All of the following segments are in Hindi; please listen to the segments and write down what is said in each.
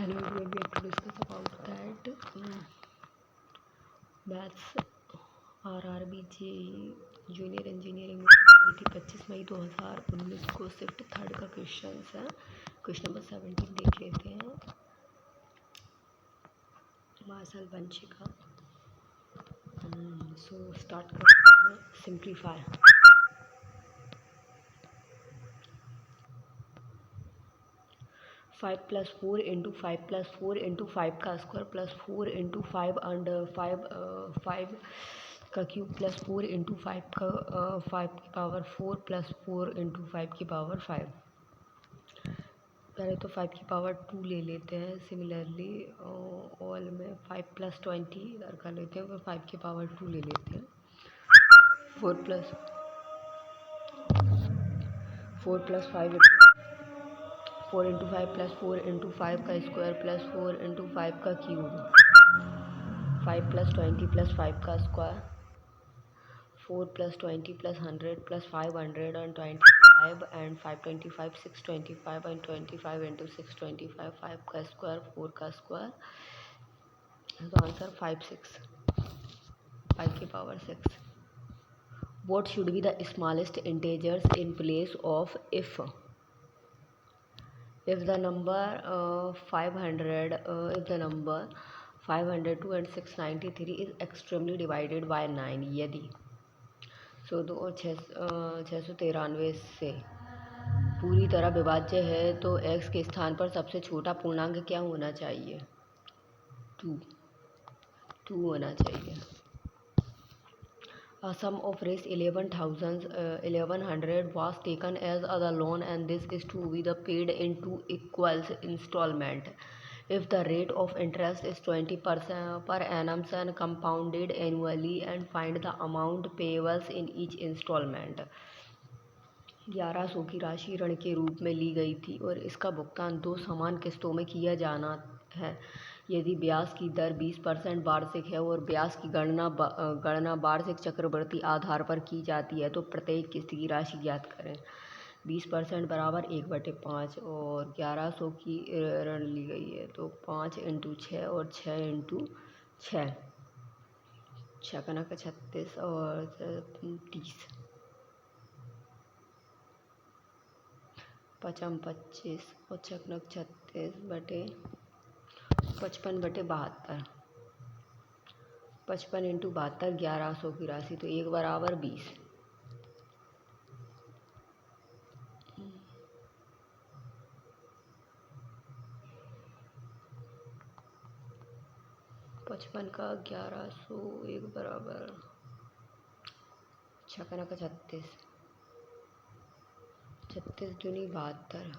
Anyway, we have to discuss about that. Maths RRBJ junior engineering में हुई थी 25 मई 2019 को। शिफ्ट थर्ड का क्वेश्चन है। क्वेश्चन नंबर 17 देख लेते हैं। मार्शल वंशिका। सो स्टार्ट करते हैं। सिंप्लीफाई। 5 + 4 × 5 + 4 × 5 का स्क्वायर प्लस 4 × 5 एंड 5 का क्यूब प्लस 4 × 5 का 5 की पावर 4 प्लस 4 × 5 की पावर 5। पहले तो 5 की पावर 2 ले लेते हैं। सिमिलरली ऑल में 5 + 20 इधर कर लेते हैं, फिर 5 की पावर 2 ले लेते हैं। 4 + 5 4 × 5 + 4 × 5 का स्क्वायर प्लस 4 × 5 का क्यूब। 5 + 20 + 5 का स्क्वायर। 4 + 20 + 100 + 525 एंड 525 625 एंड 25 × 625 5 का स्क्वायर 4 का स्क्वायर। तो आंसर 5 की power 6। What should be the smallest integers in place of if the number 502 and 693 is extremely divided by 9? यदि 102 और 693 से पूरी तरह विभाज्य है तो x के स्थान पर सबसे छोटा पूर्णांक क्या होना चाहिए? 2 होना चाहिए। A sum of Rs 1100 was taken as a loan and this is to be paid in 2 equal installments. If the rate of interest is 20% per annum and compounded annually, and find the amount payable in each installment. 1100 की राशि ऋण के रूप में ली गई थी और इसका भुगतान 2 समान किस्तों में किया जाना है। यदि ब्याज की दर 20% वार्षिक है और ब्याज की गणना वार्षिक चक्रवृद्धि आधार पर की जाती है तो प्रत्येक किस्त की राशि ज्ञात करें। 20% बराबर 1/5 और 1100 की ऋण ली गई है तो 5 × 6 और 6 × 6 36 और 30 55 25 और 36 बटे 55/72 55 × 72 1100 की राशि तो 1 बराबर 20। पचपन का 1100 1 बराबर 36 36 दूनी 72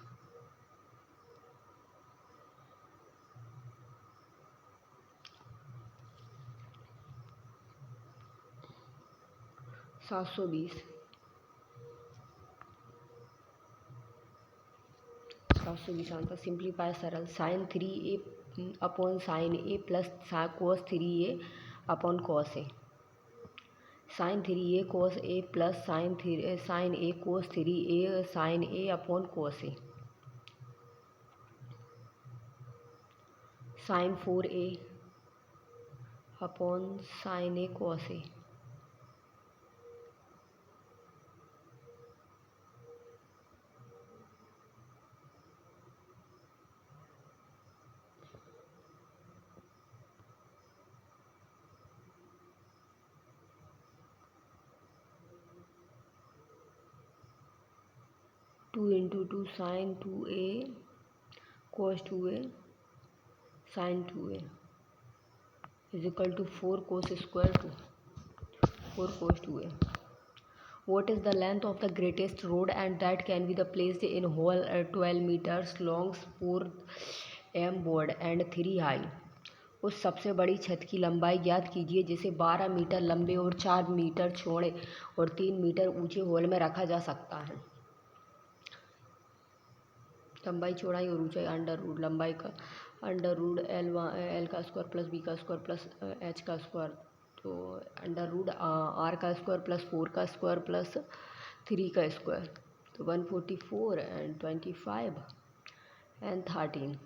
720 आंसर। सिंप्लीफाई सरल। sin 3a upon sin a plus cos 3a upon cos a। sin 3a cos a प्लस sin a cos 3a sin a upon cos a। sin 4a upon sin a cos a। Two into two sin 2a cos 2a sin 2a is equal to 4 cos square 2 4 cos 2a। What is the length of the greatest road and that can be placed in hole 12 meters long, 4 m broad and 3 high? उस सबसे बड़ी छत की लंबाई ज्ञात कीजिए जिसे 12 मीटर लंबे और 4 मीटर चौड़े और 3 मीटर ऊंचे होल में रखा जा सकता है। लंबाई चौड़ाई और ऊंचाई अंडर रूट लंबाई का अंडर रूट एल का स्क्वायर प्लस बी का स्क्वायर प्लस एच का स्क्वायर तो अंडर रूट आर का स्क्वायर प्लस 4 का स्क्वायर प्लस 3 का स्क्वायर तो 144 एंड 25 एंड 13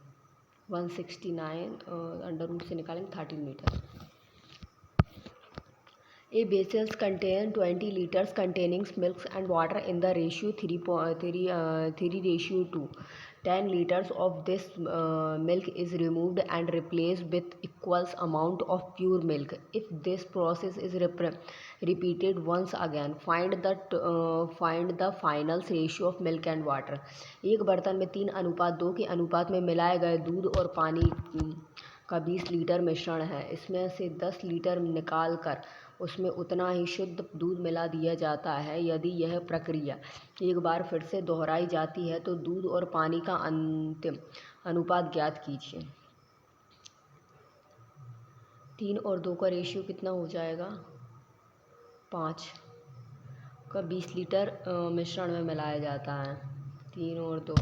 169 अंडर रूट से निकालेंगे 13 metre. A vessels contain 20 liters containing milk and water in the ratio 3:2. 10 liters of this milk is removed and replaced with equals amount of pure milk. If this process is repeated once again, find the final ratio of milk and water. एक बर्तन में 3:2 के अनुपात में मिलाए गए दूध और पानी का 20 लीटर मिश्रण है। इसमें से 10 लीटर निकाल कर उसमें उतना ही शुद्ध दूध मिला दिया जाता है। यदि यह प्रक्रिया एक बार फिर से दोहराई जाती है तो दूध और पानी का अंतिम अनुपात ज्ञात कीजिए। 3 और 2 का रेशियो कितना हो जाएगा? 5 का 20 लीटर मिश्रण में मिलाया जाता है। 3 और 2,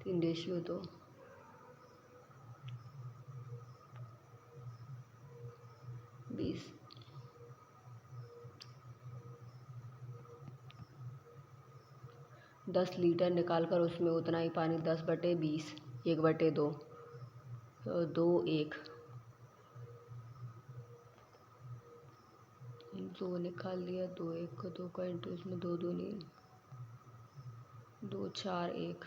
3 रेशियो 2, 20। 10 लीटर निकाल कर उसमें उतना ही पानी 10/20, 1/2, 2 1, 2 निकाल लिया, 2 1 को 2 का इंटू इसमें 2 दूनी 2 4 1,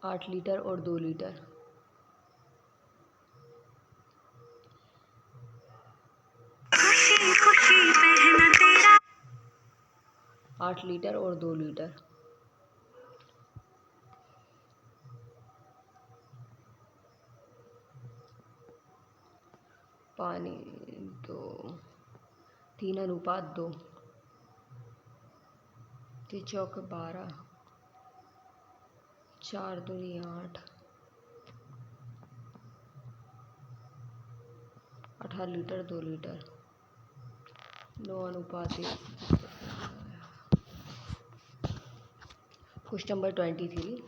8 लीटर और 2 लीटर। 8 लीटर और 2 लीटर। पानी तो 3:2, 3 चौक 12, 4 दूनी 8, 18 litre 2 litre, 9:1। Question number 23.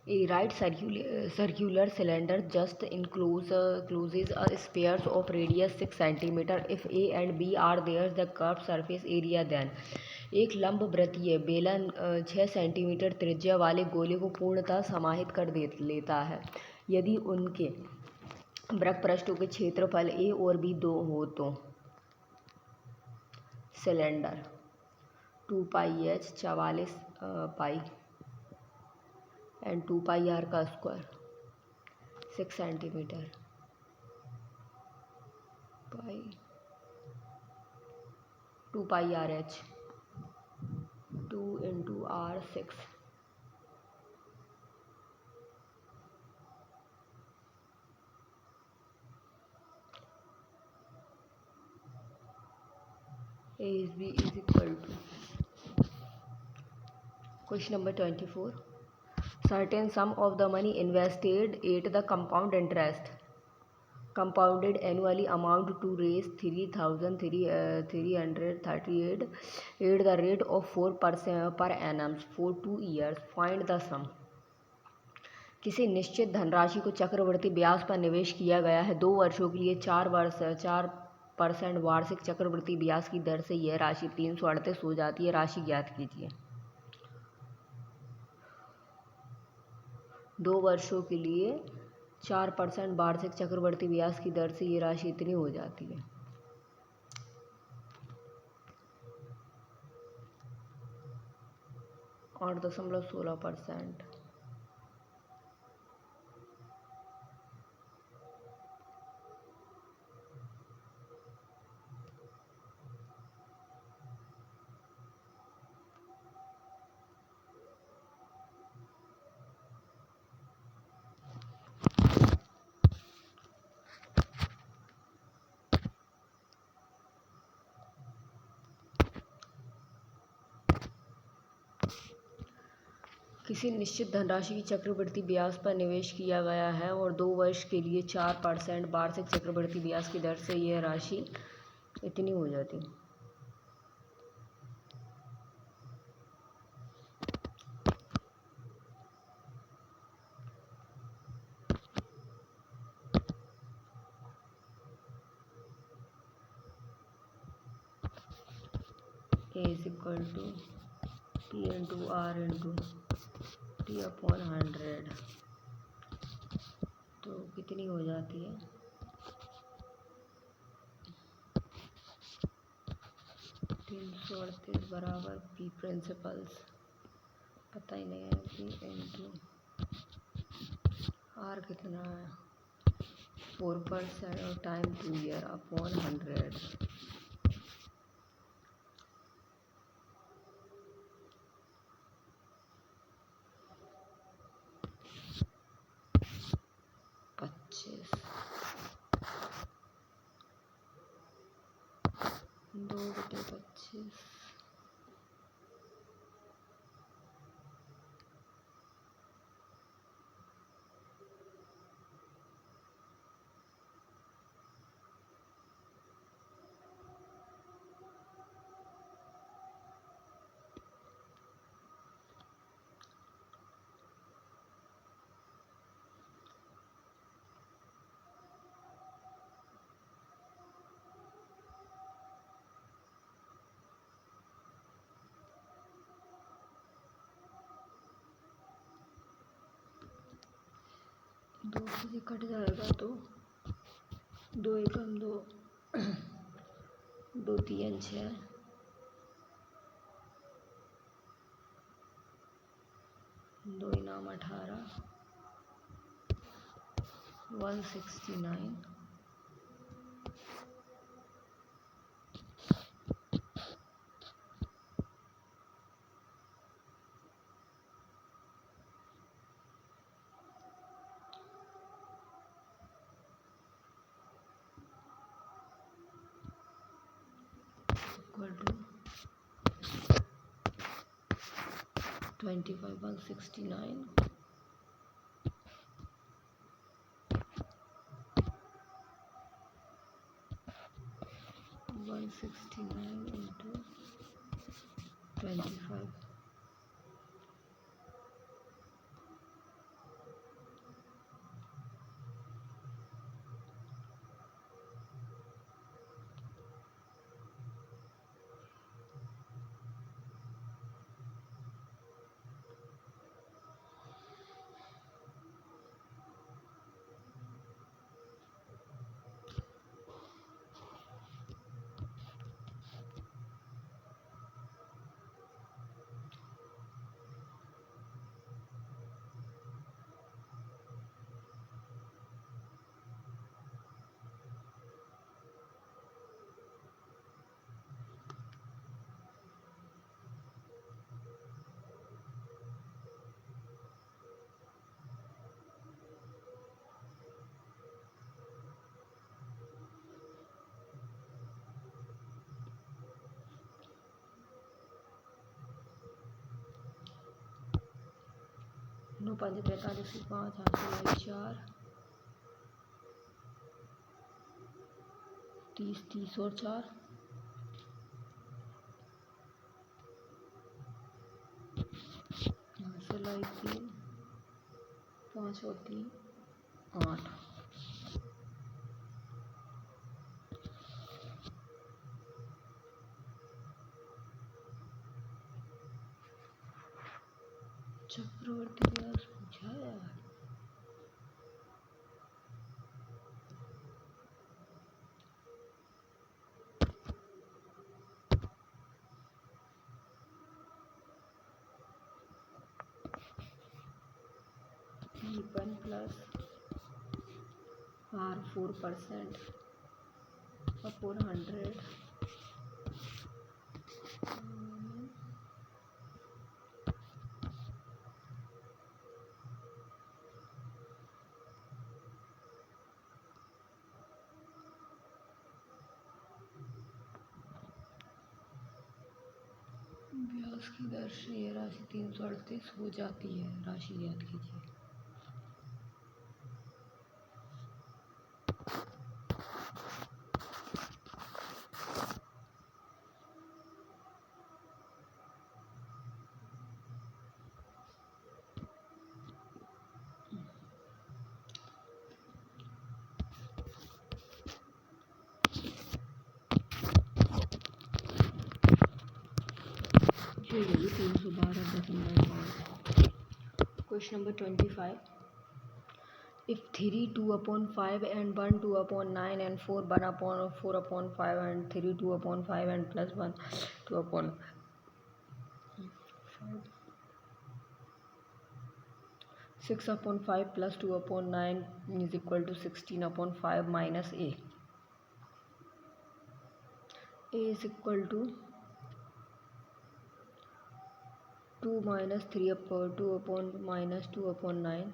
A right circular cylinder just encloses a sphere of radius 6 cm. If A and B are there, the curved surface area then. एक लंब वृत्तीय बेलन 6 सेंटीमीटर त्रिज्या वाले गोले को पूर्णतः समाहित कर लेता है। यदि उनके वृत्त पृष्ठों के क्षेत्रफल A और B 2 हो तो cylinder 2πh 44 pi and 2πr का square 6 centimetre pi 2πrh 2 × r 6 A is B is equal to। Question number 24. Certain sum of the money invested at the compound interest compounded annually amount to raise 3,338 at the rate of 4% per annum for 2 years. Find the sum. किसी निश्चित धनराशि को चक्रवृद्धि ब्याज पर निवेश किया गया है 2 वर्षों के लिए 4% वार्षिक चक्रवृद्धि ब्याज की दर से यह राशि 338 हो जाती है। राशि ज्ञात कीजिए। 2 वर्षों के लिए 4% वार्षिक चक्रवृद्धि ब्याज की दर से ये राशि इतनी हो जाती है। और 8.16%। किसी निश्चित धनराशि की चक्रवृद्धि ब्याज पर निवेश किया गया है और 2 वर्ष के लिए 4% वार्षिक चक्रवृद्धि ब्याज की दर से यह राशि इतनी हो जाती है। A is equal to P into R into T upon 100 तो कितनी हो जाती है 338 बराबर P प्रिंसिपल्स पता ही नहीं है P इंटू R कितना है 4% और टाइम 2 ईयर अपॉन 100 25 2/25 2 से कट जाएगा तो 2 एकम 2 2 3 6 2 इनाम 18 169 equal to 25 169 169 into 25 9 5 45 5 8 4 30 30 और 4 सिलाई 3 5 और 3 8 चक्रवर्ती व्यास पूछा है P1 प्लस R 4% अपॉन 100 ब्याज की दर से ये राशि 338 हो जाती है राशि याद कीजिए 312.5. Question number 25. If 3 2/5 and 1 2/9 and 4 1/4/5 and 3 2/5 and plus 1 2/5, 6/5 plus 2/9 is equal to 16/5 minus a. A is equal to 2 minus 2 minus 2/9.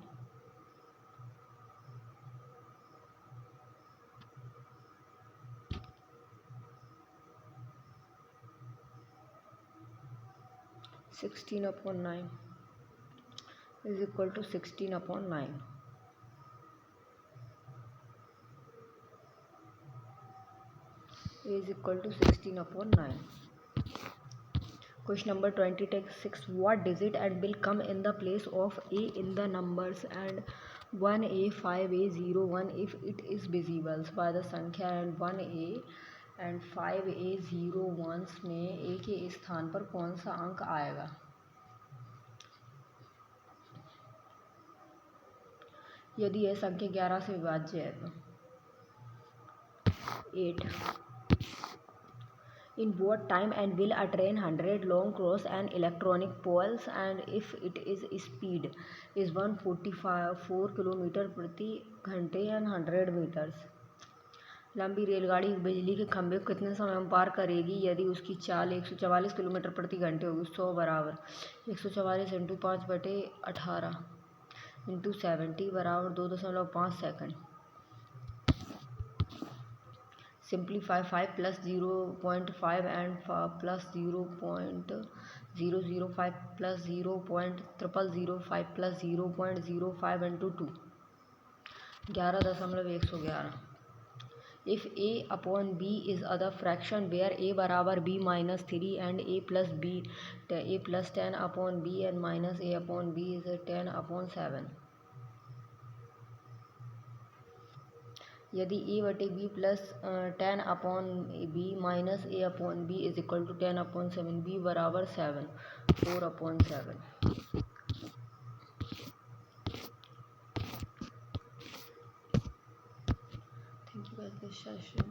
16/9 is equal to 16/9. A is equal to 16/9. Question number 26. What digit and will come in the place of a in the numbers and 1a 5a 01 if it is divisible by the संख्या and 1a and 5a 01 में a के स्थान पर कौन सा अंक आएगा? यदि यह संख्या 11 से विभाज्य है तो 8. In what time and will a train 100 long cross an electronic poles and if it is speed is 144 kilometre प्रति घंटे and 100 meters. लंबी रेलगाड़ी बिजली के खंभे को कितने समय में पार करेगी यदि उसकी चाल 144 किलोमीटर प्रति घंटे होगी? 100 बराबर 144 इंटू 5/18 इंटू 70 बराबर 2.5 second. Simplify 5 plus 0.5 and plus 0.005 plus 0.0005 plus 0.05 into 2. 11.111. If a upon b is other fraction where a बराबर b minus 3 and a plus 10 upon b and minus a upon b is 10/7. यदि a बटे b plus 10/b minus a upon b is equal to 10/7 b बराबर 7 4/7. Thank you for this session.